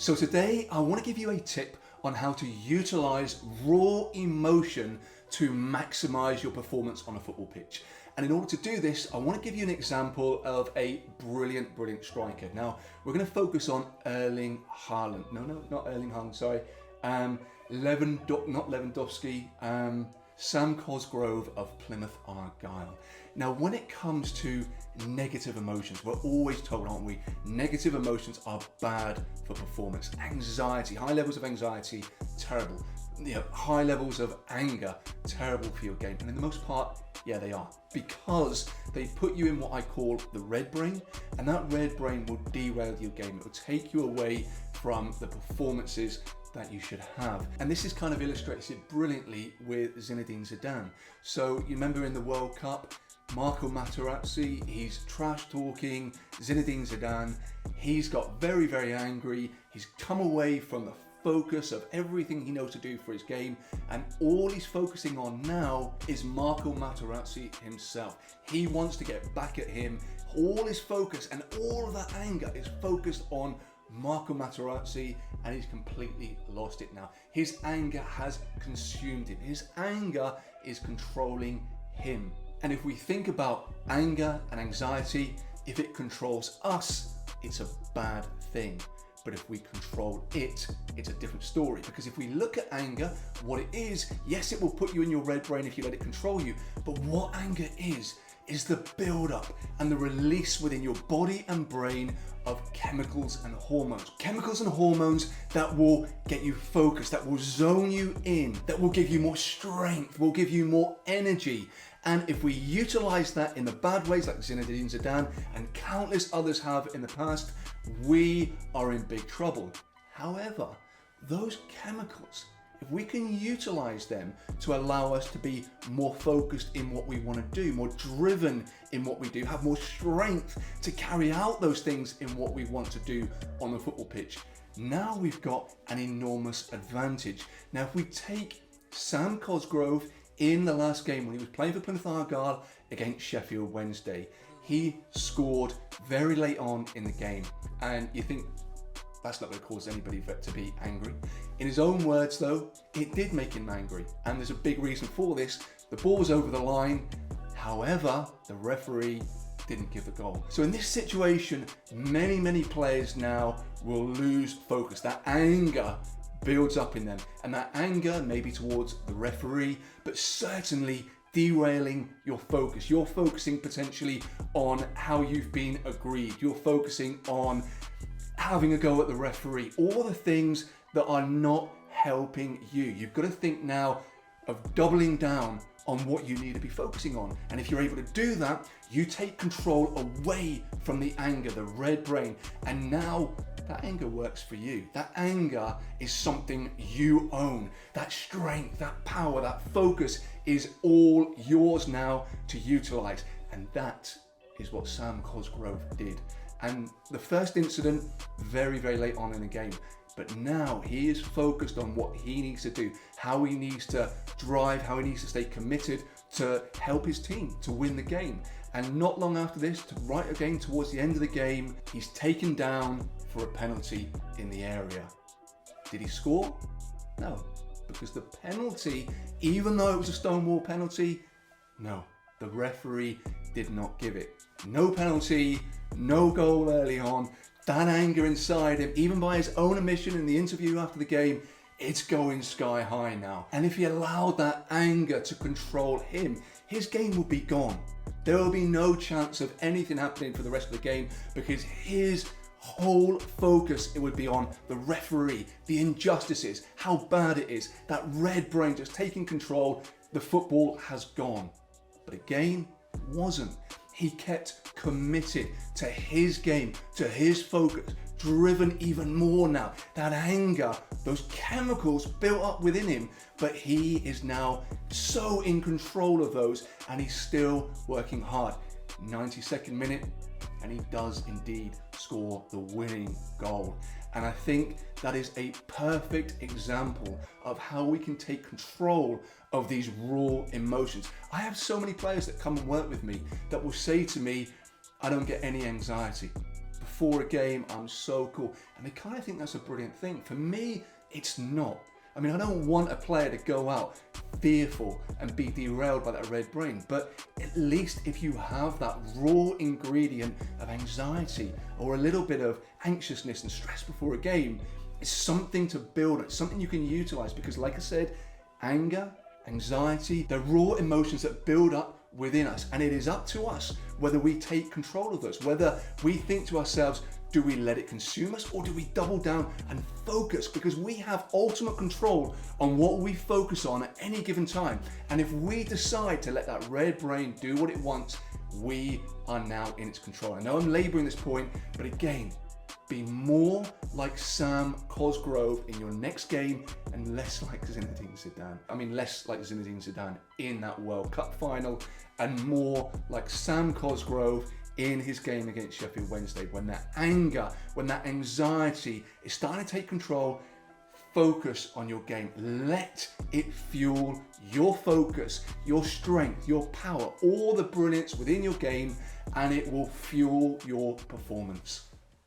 So today I want to give you a tip on how to utilize raw emotion to maximize your performance on a football pitch. And in order to do this, I want to give you an example of a brilliant striker. Now, we're going to focus on Erling Haaland. No, not Erling Haaland, sorry. Lewandowski, Sam Cosgrove of Plymouth Argyle. Now, when it comes to negative emotions, we're always told, aren't we? Negative emotions are bad for performance. Anxiety, high levels of anxiety, terrible. High levels of anger, terrible for your game. And in the most part, yeah, they are. Because they put you in what I call the red brain, and that red brain will derail your game. It will take you away from the performances that you should have. And this is kind of illustrated brilliantly with Zinedine Zidane. So you remember in the World Cup, Marco Materazzi, he's trash talking Zinedine Zidane. He's got very angry. He's come away from the focus of everything he knows to do for his game, and all he's focusing on now is Marco Materazzi himself. He wants to get back at him. All his focus and all of that anger is focused on Marco Materazzi, and he's completely lost it now. His anger has consumed him. His anger is controlling him. And if we think about anger and anxiety, if it controls us, it's a bad thing. But if we control it, it's a different story. Because if we look at anger, what it is, yes, it will put you in your red brain if you let it control you. But what anger is the build-up and the release within your body and brain of chemicals and hormones. Chemicals and hormones that will get you focused, that will zone you in, that will give you more strength, will give you more energy. And if we utilize that in the bad ways like Zinedine Zidane and countless others have in the past, we are in big trouble. However, those chemicals, if we can utilize them to allow us to be more focused in what we want to do, more driven in what we do, have more strength to carry out those things in what we want to do on the football pitch, now we've got an enormous advantage. Now, if we take Sam Cosgrove in the last game when he was playing for Plymouth Argyle against Sheffield Wednesday, he scored very late on in the game, and you think that's not going to cause anybody to be angry. In his own words though, it did make him angry, and there's a big reason for this. The ball was over the line, however, the referee didn't give the goal. So in this situation, many players now will lose focus. That anger builds up in them, and that anger may be towards the referee, but certainly derailing your focus. You're focusing potentially on how you've been agreed. You're focusing on having a go at the referee, all the things that are not helping you. You've got to think now of doubling down on what you need to be focusing on. And if you're able to do that, you take control away from the anger, the red brain, and now that anger works for you. That anger is something you own. That strength, that power, that focus is all yours now to utilize. And that is what Sam Cosgrove did. And the first incident, very late on in the game. But now he is focused on what he needs to do, how he needs to drive, how he needs to stay committed to help his team to win the game. And not long after this, right again towards the end of the game, he's taken down for a penalty in the area. Did he score? No, because the penalty, even though it was a stonewall penalty, no, the referee did not give it. No penalty, no goal early on. That anger inside him, even by his own admission in the interview after the game, it's going sky high now. And if he allowed that anger to control him, his game would be gone. There will be no chance of anything happening for the rest of the game, because his whole focus, it would be on the referee, the injustices, how bad it is, that red brain just taking control. The football has gone. But again, wasn't. He kept committed to his game, to his focus, driven even more now. That anger, those chemicals built up within him, but he is now so in control of those, and he's still working hard. 92nd minute, and he does indeed score the winning goal. And I think that is a perfect example of how we can take control of these raw emotions. I have so many players that come and work with me that will say to me, I don't get any anxiety. before a game, I'm so cool. And they kind of think that's a brilliant thing. For me, it's not. I mean, I don't want a player to go out fearful and be derailed by that red brain, but at least if you have that raw ingredient of anxiety or a little bit of anxiousness and stress before a game, it's something to build on, it's something you can utilize, because like I said, anger, anxiety, they're raw emotions that build up within us, and it is up to us whether we take control of those, whether we think to ourselves, do we let it consume us, or do we double down and focus? Because we have ultimate control on what we focus on at any given time. And if we decide to let that red brain do what it wants, we are now in its control. I know I'm laboring this point, but again, be more like Sam Cosgrove in your next game and less like Zinedine Zidane. I mean, less like Zinedine Zidane in that World Cup final, and more like Sam Cosgrove in his game against Sheffield Wednesday, when that anger, when that anxiety is starting to take control. Focus on your game. Let it fuel your focus, your strength, your power, all the brilliance within your game, and it will fuel your performance.